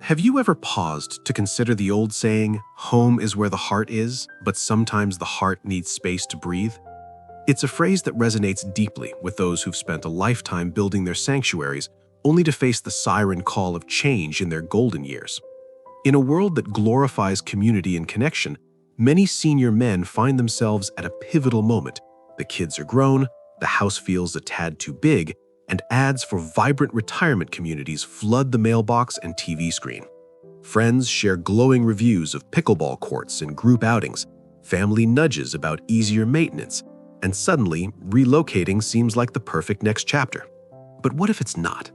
Have you ever paused to consider the old saying, home is where the heart is, but sometimes the heart needs space to breathe? It's a phrase that resonates deeply with those who've spent a lifetime building their sanctuaries only to face the siren call of change in their golden years. In a world that glorifies community and connection, many senior men find themselves at a pivotal moment. The kids are grown, the house feels a tad too big, and ads for vibrant retirement communities flood the mailbox and TV screen. Friends share glowing reviews of pickleball courts and group outings, family nudges about easier maintenance, and suddenly, relocating seems like the perfect next chapter. But what if it's not?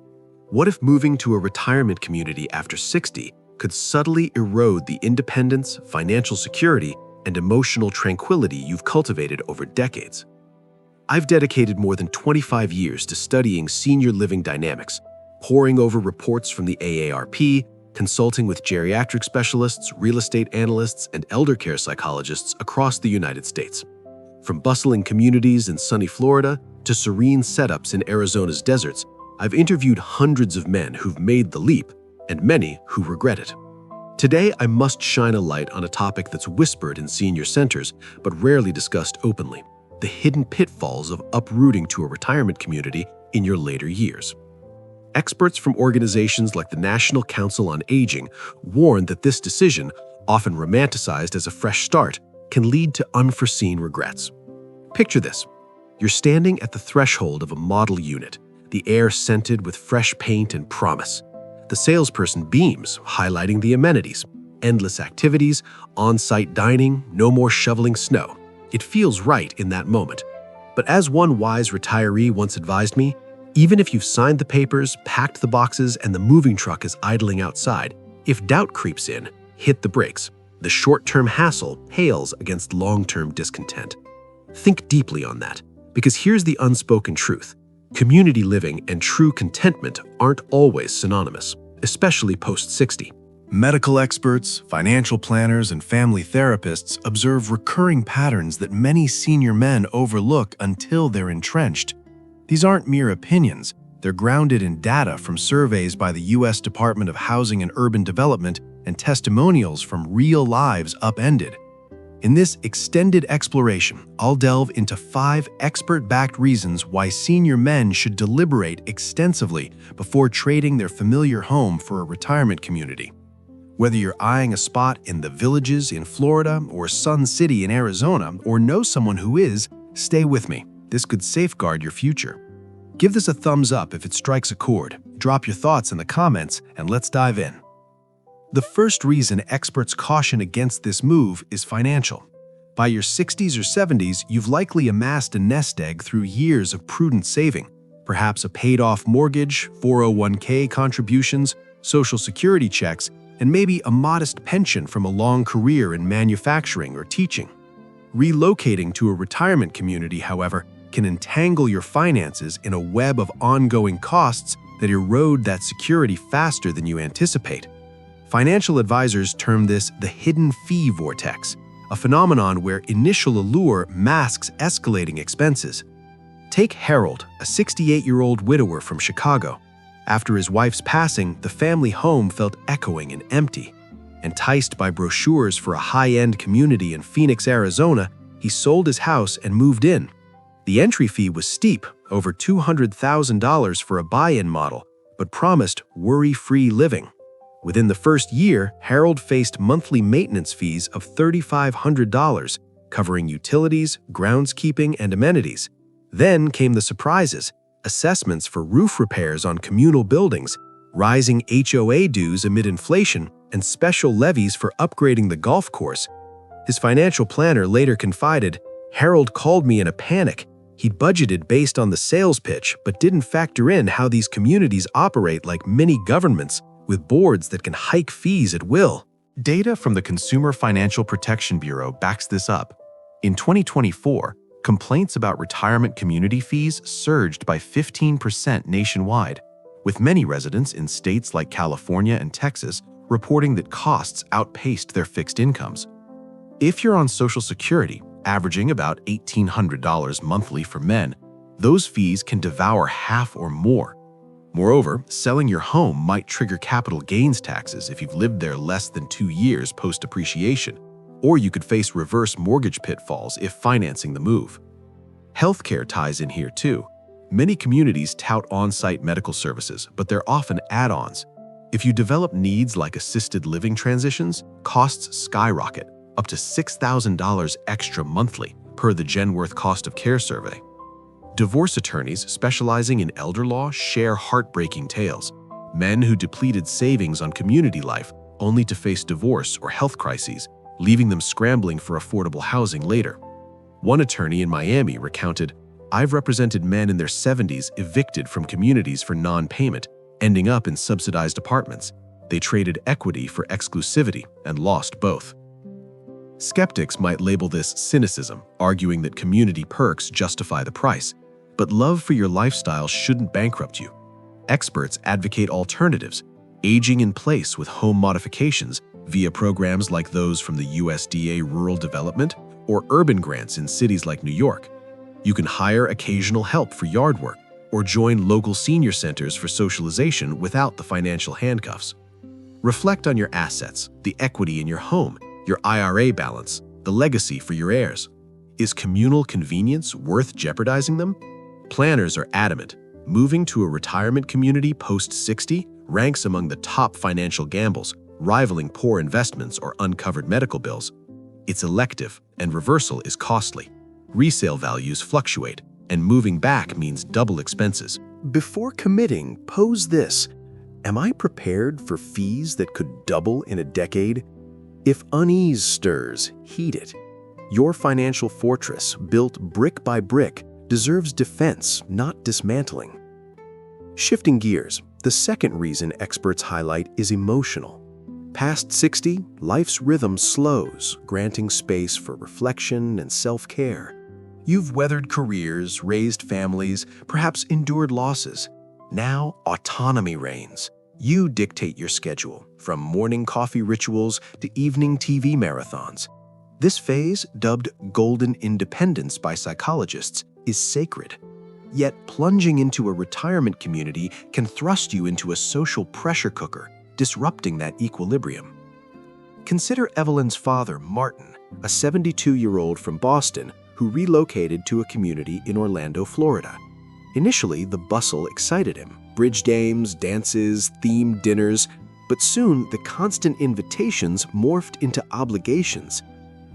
What if moving to a retirement community after 60 could subtly erode the independence, financial security, and emotional tranquility you've cultivated over decades? I've dedicated more than 25 years to studying senior living dynamics, poring over reports from the AARP, consulting with geriatric specialists, real estate analysts, and elder care psychologists across the United States. From bustling communities in sunny Florida to serene setups in Arizona's deserts, I've interviewed hundreds of men who've made the leap and many who regret it. Today, I must shine a light on a topic that's whispered in senior centers but rarely discussed openly: the hidden pitfalls of uprooting to a retirement community in your later years. Experts from organizations like the National Council on Aging warn that this decision, often romanticized as a fresh start, can lead to unforeseen regrets. Picture this. You're standing at the threshold of a model unit, the air scented with fresh paint and promise. The salesperson beams, highlighting the amenities: endless activities, on-site dining, no more shoveling snow. It feels right in that moment. But as one wise retiree once advised me, even if you've signed the papers, packed the boxes, and the moving truck is idling outside, if doubt creeps in, hit the brakes. The short-term hassle pales against long-term discontent. Think deeply on that, because here's the unspoken truth. Community living and true contentment aren't always synonymous, especially post-60. Medical experts, financial planners, and family therapists observe recurring patterns that many senior men overlook until they're entrenched. These aren't mere opinions. They're grounded in data from surveys by the U.S. Department of Housing and Urban Development and testimonials from real lives upended. In this extended exploration, I'll delve into 5 expert-backed reasons why senior men should deliberate extensively before trading their familiar home for a retirement community. Whether you're eyeing a spot in the Villages in Florida or Sun City in Arizona, or know someone who is, stay with me. This could safeguard your future. Give this a thumbs up if it strikes a chord. Drop your thoughts in the comments, and let's dive in. The first reason experts caution against this move is financial. By your 60s or 70s, you've likely amassed a nest egg through years of prudent saving, perhaps a paid-off mortgage, 401k contributions, Social Security checks, and maybe a modest pension from a long career in manufacturing or teaching. Relocating to a retirement community, however, can entangle your finances in a web of ongoing costs that erode that security faster than you anticipate. Financial advisors term this the hidden fee vortex, a phenomenon where initial allure masks escalating expenses. Take Harold, a 68-year-old widower from Chicago. After his wife's passing, the family home felt echoing and empty. Enticed by brochures for a high-end community in Phoenix, Arizona, he sold his house and moved in. The entry fee was steep, over $200,000 for a buy-in model, but promised worry-free living. Within the first year, Harold faced monthly maintenance fees of $3,500, covering utilities, groundskeeping, and amenities. Then came the surprises: assessments for roof repairs on communal buildings, rising HOA dues amid inflation, and special levies for upgrading the golf course. His financial planner later confided, "Harold called me in a panic. He'd budgeted based on the sales pitch, but didn't factor in how these communities operate like mini governments, with boards that can hike fees at will." Data from the Consumer Financial Protection Bureau backs this up. In 2024, complaints about retirement community fees surged by 15% nationwide, with many residents in states like California and Texas reporting that costs outpaced their fixed incomes. If you're on Social Security, averaging about $1,800 monthly for men, those fees can devour half or more. Moreover, selling your home might trigger capital gains taxes if you've lived there less than 2 years post-depreciation, or you could face reverse mortgage pitfalls if financing the move. Healthcare ties in here too. Many communities tout on-site medical services, but they're often add-ons. If you develop needs like assisted living transitions, costs skyrocket, up to $6,000 extra monthly per the Genworth Cost of Care survey. Divorce attorneys specializing in elder law share heartbreaking tales. Men who depleted savings on community life only to face divorce or health crises, leaving them scrambling for affordable housing later. One attorney in Miami recounted, "I've represented men in their 70s evicted from communities for non-payment, ending up in subsidized apartments. They traded equity for exclusivity and lost both." Skeptics might label this cynicism, arguing that community perks justify the price. But love for your lifestyle shouldn't bankrupt you. Experts advocate alternatives, aging in place with home modifications via programs like those from the USDA Rural Development or urban grants in cities like New York. You can hire occasional help for yard work or join local senior centers for socialization without the financial handcuffs. Reflect on your assets, the equity in your home, your IRA balance, the legacy for your heirs. Is communal convenience worth jeopardizing them? Planners are adamant. Moving to a retirement community post-60 ranks among the top financial gambles, rivaling poor investments or uncovered medical bills. It's elective, and reversal is costly. Resale values fluctuate, and moving back means double expenses. Before committing, pose this: am I prepared for fees that could double in a decade? If unease stirs, heed it. Your financial fortress, built brick by brick, deserves defense, not dismantling. Shifting gears, the second reason experts highlight is emotional. Past 60, life's rhythm slows, granting space for reflection and self-care. You've weathered careers, raised families, perhaps endured losses. Now, autonomy reigns. You dictate your schedule, from morning coffee rituals to evening TV marathons. This phase, dubbed golden independence by psychologists, is sacred. Yet plunging into a retirement community can thrust you into a social pressure cooker, disrupting that equilibrium. Consider Evelyn's father, Martin, a 72-year-old from Boston who relocated to a community in Orlando, Florida. Initially, the bustle excited him: bridge games, dances, themed dinners, but soon the constant invitations morphed into obligations.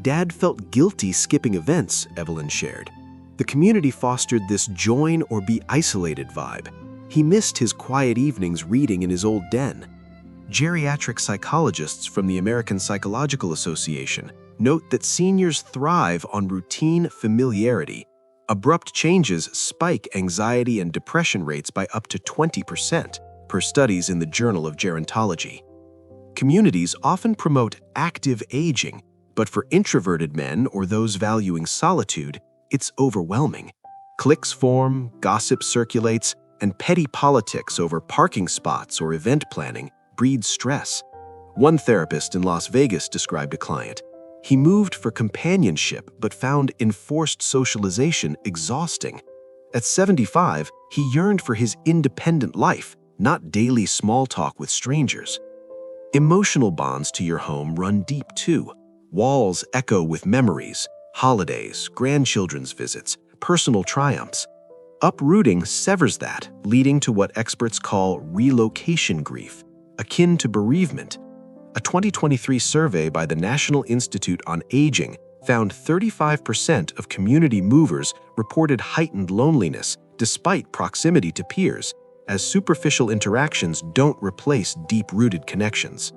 Dad felt guilty skipping events, Evelyn shared. The community fostered this join or be isolated vibe. He missed his quiet evenings reading in his old den. Geriatric psychologists from the American Psychological Association note that seniors thrive on routine familiarity. Abrupt changes spike anxiety and depression rates by up to 20%, per studies in the Journal of Gerontology. Communities often promote active aging, but for introverted men or those valuing solitude, it's overwhelming. Cliques form, gossip circulates, and petty politics over parking spots or event planning breeds stress. One therapist in Las Vegas described a client. He moved for companionship but found enforced socialization exhausting. At 75, he yearned for his independent life, not daily small talk with strangers. Emotional bonds to your home run deep too. Walls echo with memories, holidays, grandchildren's visits, personal triumphs. Uprooting severs that, leading to what experts call relocation grief, akin to bereavement. A 2023 survey by the National Institute on Aging found 35% of community movers reported heightened loneliness despite proximity to peers, as superficial interactions don't replace deep-rooted connections.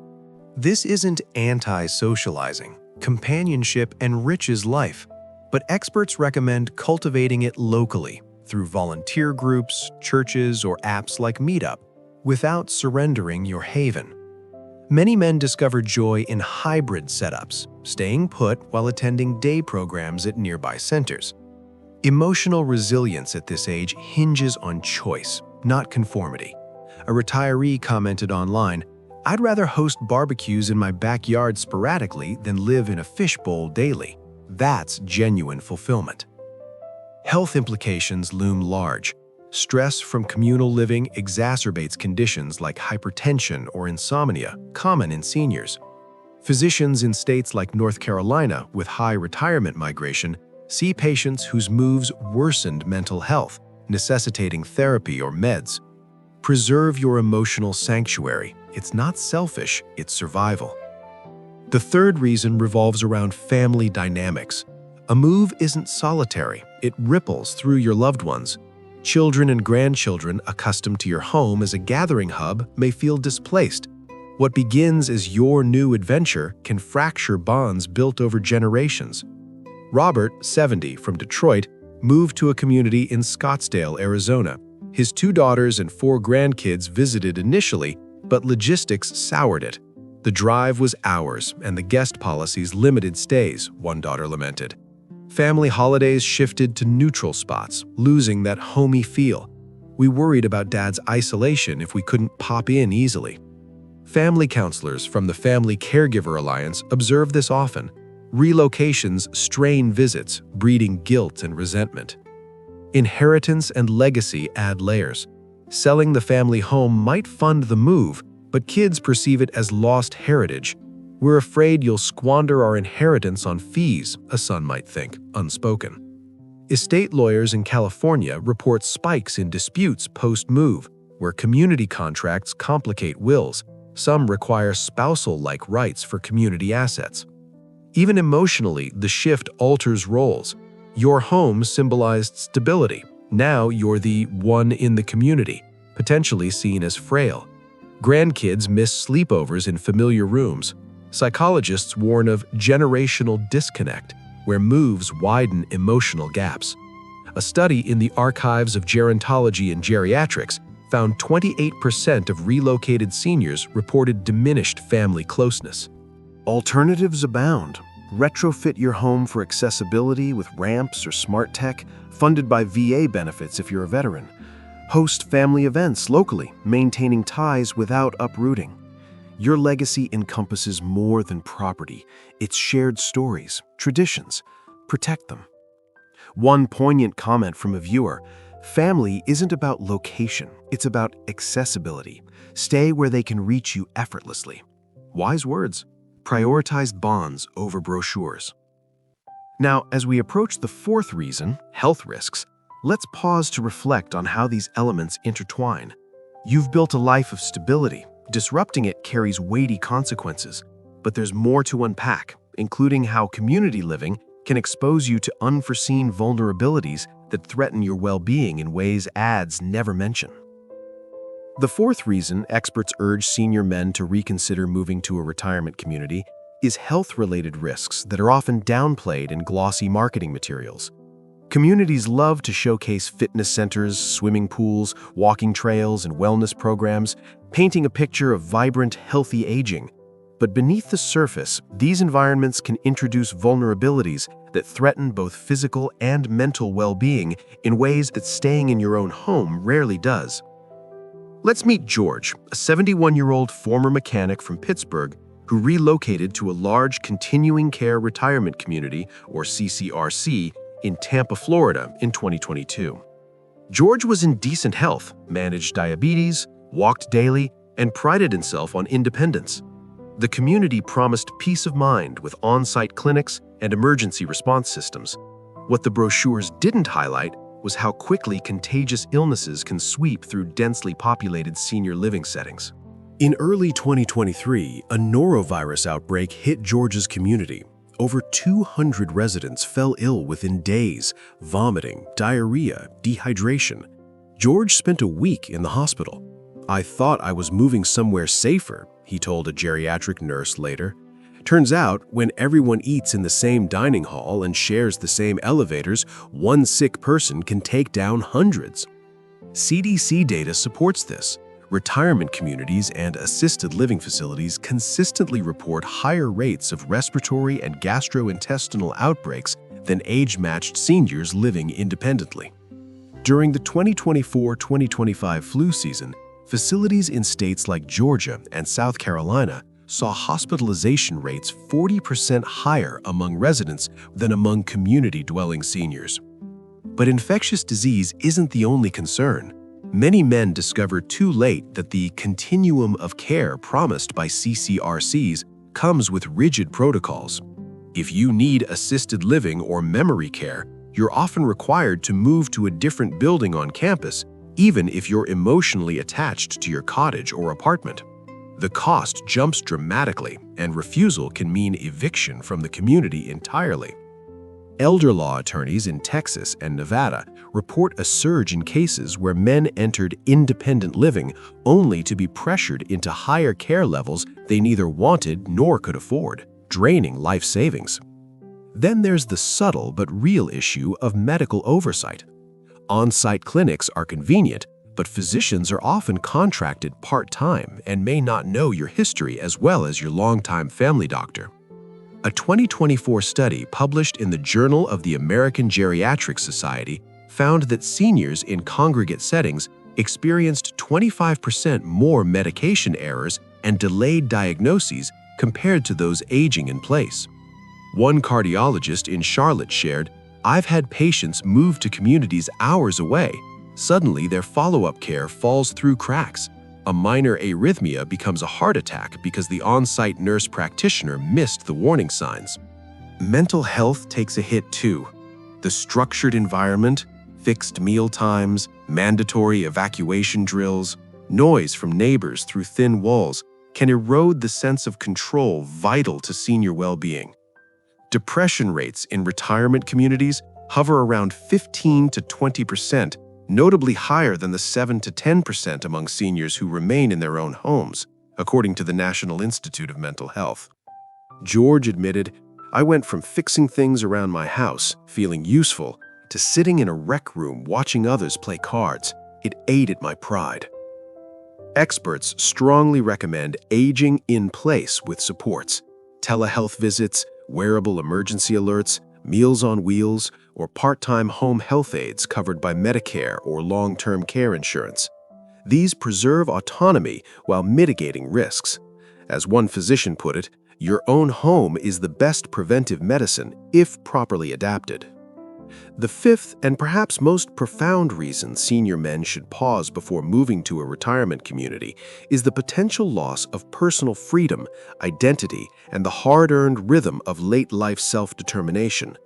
This isn't anti-socializing. Companionship enriches life, but experts recommend cultivating it locally through volunteer groups, churches, or apps like Meetup, without surrendering your haven. Many men discover joy in hybrid setups, staying put while attending day programs at nearby centers. Emotional resilience at this age hinges on choice, not conformity. A retiree commented online, "I'd rather host barbecues in my backyard sporadically than live in a fishbowl daily." That's genuine fulfillment. Health implications loom large. Stress from communal living exacerbates conditions like hypertension or insomnia, common in seniors. Physicians in states like North Carolina with high retirement migration see patients whose moves worsened mental health, necessitating therapy or meds. Preserve your emotional sanctuary. It's not selfish, it's survival. The third reason revolves around family dynamics. A move isn't solitary, it ripples through your loved ones. Children and grandchildren accustomed to your home as a gathering hub may feel displaced. What begins as your new adventure can fracture bonds built over generations. Robert, 70, from Detroit, moved to a community in Scottsdale, Arizona. His 2 daughters and 4 grandkids visited initially, but logistics soured it. The drive was hours, and the guest policies limited stays, one daughter lamented. Family holidays shifted to neutral spots, losing that homey feel. We worried about Dad's isolation if we couldn't pop in easily. Family counselors from the Family Caregiver Alliance observe this often. Relocations strain visits, breeding guilt and resentment. Inheritance and legacy add layers. Selling the family home might fund the move, but kids perceive it as lost heritage. We're afraid you'll squander our inheritance on fees, a son might think, unspoken. Estate lawyers in California report spikes in disputes post-move, where community contracts complicate wills. Some require spousal-like rights for community assets. Even emotionally, the shift alters roles. Your home symbolized stability. Now you're the one in the community, potentially seen as frail. Grandkids miss sleepovers in familiar rooms. Psychologists warn of generational disconnect, where moves widen emotional gaps. A study in the Archives of Gerontology and Geriatrics found 28% of relocated seniors reported diminished family closeness. Alternatives abound. Retrofit your home for accessibility with ramps or smart tech, funded by VA benefits if you're a veteran. Host family events locally, maintaining ties without uprooting. Your legacy encompasses more than property. It's shared stories, traditions. Protect them. One poignant comment from a viewer: family isn't about location, it's about accessibility. Stay where they can reach you effortlessly. Wise words. Prioritize bonds over brochures. Now, as we approach the fourth reason, health risks, let's pause to reflect on how these elements intertwine. You've built a life of stability. Disrupting it carries weighty consequences, but there's more to unpack, including how community living can expose you to unforeseen vulnerabilities that threaten your well-being in ways ads never mention. The fourth reason experts urge senior men to reconsider moving to a retirement community is health-related risks that are often downplayed in glossy marketing materials. Communities love to showcase fitness centers, swimming pools, walking trails, and wellness programs, painting a picture of vibrant, healthy aging. But beneath the surface, these environments can introduce vulnerabilities that threaten both physical and mental well-being in ways that staying in your own home rarely does. Let's meet George, a 71-year-old former mechanic from Pittsburgh who relocated to a large continuing care retirement community, or CCRC, in Tampa, Florida in 2022. George was in decent health, managed diabetes, walked daily, and prided himself on independence. The community promised peace of mind with on-site clinics and emergency response systems. What the brochures didn't highlight was how quickly contagious illnesses can sweep through densely populated senior living settings. In early 2023, a norovirus outbreak hit Georgia's community. Over 200 residents fell ill within days, vomiting, diarrhea, dehydration. George spent a week in the hospital. "I thought I was moving somewhere safer," he told a geriatric nurse later. Turns out, when everyone eats in the same dining hall and shares the same elevators, one sick person can take down hundreds. CDC data supports this. Retirement communities and assisted living facilities consistently report higher rates of respiratory and gastrointestinal outbreaks than age-matched seniors living independently. During the 2024-2025 flu season, facilities in states like Georgia and South Carolina saw hospitalization rates 40% higher among residents than among community-dwelling seniors. But infectious disease isn't the only concern. Many men discover too late that the continuum of care promised by CCRCs comes with rigid protocols. If you need assisted living or memory care, you're often required to move to a different building on campus, even if you're emotionally attached to your cottage or apartment. The cost jumps dramatically, and refusal can mean eviction from the community entirely. Elder law attorneys in Texas and Nevada report a surge in cases where men entered independent living only to be pressured into higher care levels they neither wanted nor could afford, draining life savings. Then there's the subtle but real issue of medical oversight. On-site clinics are convenient, but physicians are often contracted part-time and may not know your history as well as your longtime family doctor. A 2024 study published in the Journal of the American Geriatric Society found that seniors in congregate settings experienced 25% more medication errors and delayed diagnoses compared to those aging in place. One cardiologist in Charlotte shared, "I've had patients move to communities hours away. Suddenly, their follow-up care falls through cracks. A minor arrhythmia becomes a heart attack because the on-site nurse practitioner missed the warning signs." Mental health takes a hit too. The structured environment, fixed meal times, mandatory evacuation drills, noise from neighbors through thin walls can erode the sense of control vital to senior well-being. Depression rates in retirement communities hover around 15 to 20%, notably higher than the 7 to 10% among seniors who remain in their own homes, according to the National Institute of Mental Health. George admitted, "I went from fixing things around my house, feeling useful, to sitting in a rec room watching others play cards. It ate at my pride." Experts strongly recommend aging in place with supports, telehealth visits, wearable emergency alerts, Meals on Wheels, or part-time home health aides covered by Medicare or long-term care insurance. These preserve autonomy while mitigating risks. As one physician put it, your own home is the best preventive medicine if properly adapted. The fifth and perhaps most profound reason senior men should pause before moving to a retirement community is the potential loss of personal freedom, identity, and the hard-earned rhythm of late-life self-determination.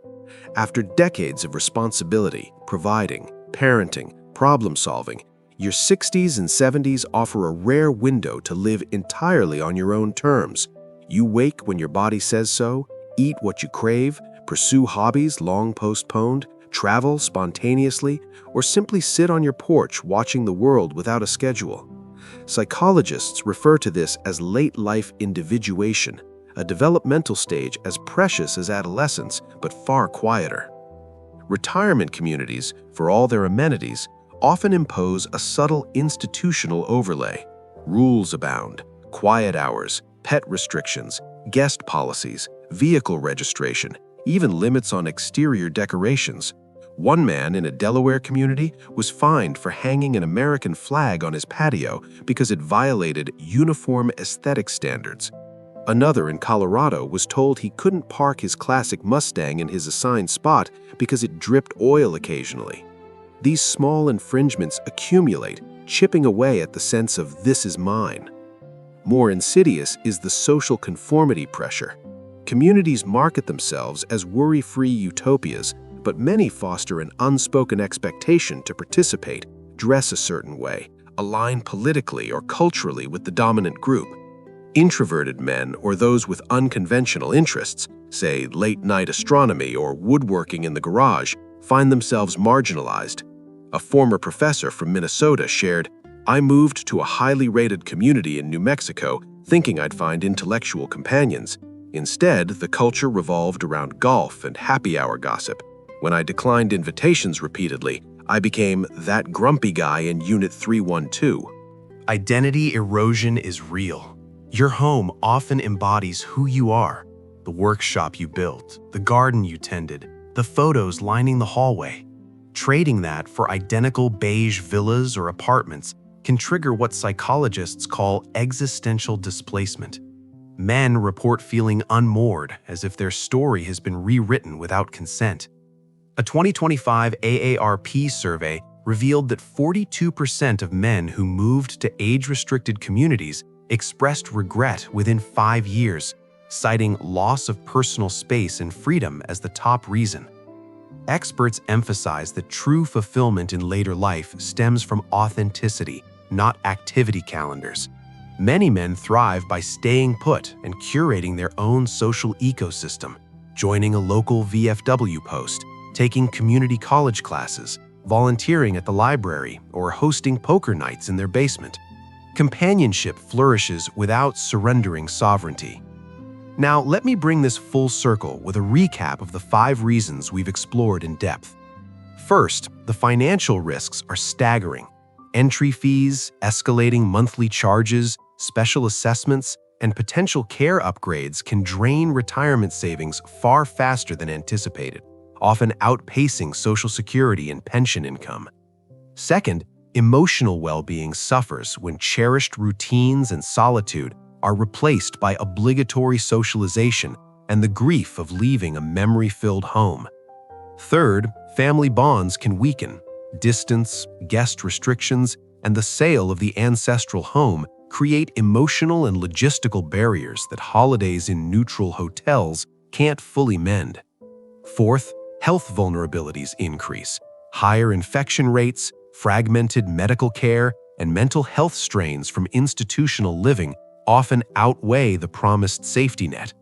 After decades of responsibility, providing, parenting, problem-solving, your 60s and 70s offer a rare window to live entirely on your own terms. You wake when your body says so, eat what you crave, pursue hobbies long postponed, travel spontaneously, or simply sit on your porch watching the world without a schedule. Psychologists refer to this as late-life individuation, a developmental stage as precious as adolescence but far quieter. Retirement communities, for all their amenities, often impose a subtle institutional overlay. Rules abound: quiet hours, pet restrictions, guest policies, vehicle registration, even limits on exterior decorations. One man in a Delaware community was fined for hanging an American flag on his patio because it violated uniform aesthetic standards. Another in Colorado was told he couldn't park his classic Mustang in his assigned spot because it dripped oil occasionally. These small infringements accumulate, chipping away at the sense of "this is mine." More insidious is the social conformity pressure. Communities market themselves as worry-free utopias, but many foster an unspoken expectation to participate, dress a certain way, align politically or culturally with the dominant group. Introverted men or those with unconventional interests, say late-night astronomy or woodworking in the garage, find themselves marginalized. A former professor from Minnesota shared, "I moved to a highly rated community in New Mexico thinking I'd find intellectual companions. Instead, the culture revolved around golf and happy hour gossip. When I declined invitations repeatedly, I became that grumpy guy in Unit 312. Identity erosion is real. Your home often embodies who you are. The workshop you built, the garden you tended, the photos lining the hallway. Trading that for identical beige villas or apartments can trigger what psychologists call existential displacement. Men report feeling unmoored, as if their story has been rewritten without consent. A 2025 AARP survey revealed that 42% of men who moved to age-restricted communities expressed regret within 5 years, citing loss of personal space and freedom as the top reason. Experts emphasize that true fulfillment in later life stems from authenticity, not activity calendars. Many men thrive by staying put and curating their own social ecosystem, joining a local VFW post, taking community college classes, volunteering at the library, or hosting poker nights in their basement. Companionship flourishes without surrendering sovereignty. Now, let me bring this full circle with a recap of the 5 reasons we've explored in depth. First, the financial risks are staggering. Entry fees, escalating monthly charges, special assessments, and potential care upgrades can drain retirement savings far faster than anticipated, often outpacing Social Security and pension income. Second, emotional well-being suffers when cherished routines and solitude are replaced by obligatory socialization and the grief of leaving a memory-filled home. Third, family bonds can weaken. Distance, guest restrictions, and the sale of the ancestral home create emotional and logistical barriers that holidays in neutral hotels can't fully mend. Fourth, health vulnerabilities increase. Higher infection rates, fragmented medical care, and mental health strains from institutional living often outweigh the promised safety net.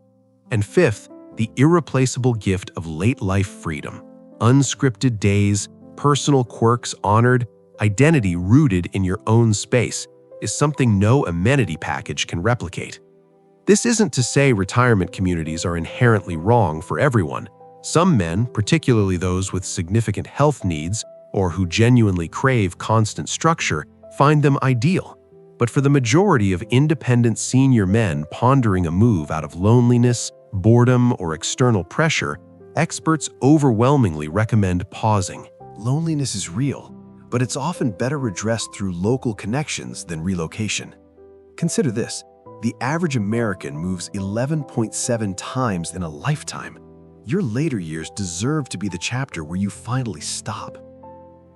And fifth, the irreplaceable gift of late-life freedom. Unscripted days, personal quirks honored, identity rooted in your own space is something no amenity package can replicate. This isn't to say retirement communities are inherently wrong for everyone. Some men, particularly those with significant health needs or who genuinely crave constant structure, find them ideal. But for the majority of independent senior men pondering a move out of loneliness, boredom, or external pressure, experts overwhelmingly recommend pausing. Loneliness is real, but it's often better addressed through local connections than relocation. Consider this: the average American moves 11.7 times in a lifetime. Your later years deserve to be the chapter where you finally stop.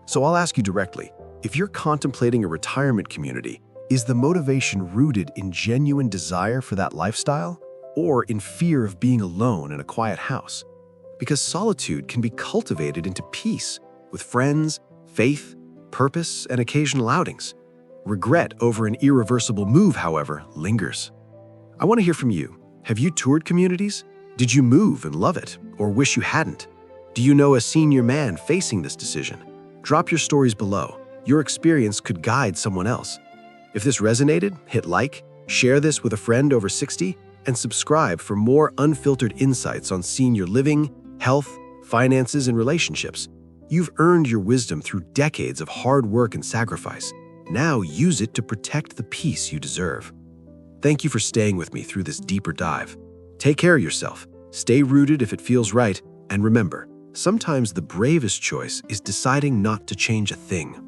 So I'll ask you directly, if you're contemplating a retirement community, is the motivation rooted in genuine desire for that lifestyle or in fear of being alone in a quiet house? Because solitude can be cultivated into peace with friends, faith, purpose, and occasional outings. Regret over an irreversible move, however, lingers. I want to hear from you. Have you toured communities? Did you move and love it, or wish you hadn't? Do you know a senior man facing this decision? Drop your stories below. Your experience could guide someone else. If this resonated, hit like, share this with a friend over 60, and subscribe for more unfiltered insights on senior living, health, finances, and relationships. You've earned your wisdom through decades of hard work and sacrifice. Now use it to protect the peace you deserve. Thank you for staying with me through this deeper dive. Take care of yourself, stay rooted if it feels right, and remember, sometimes the bravest choice is deciding not to change a thing.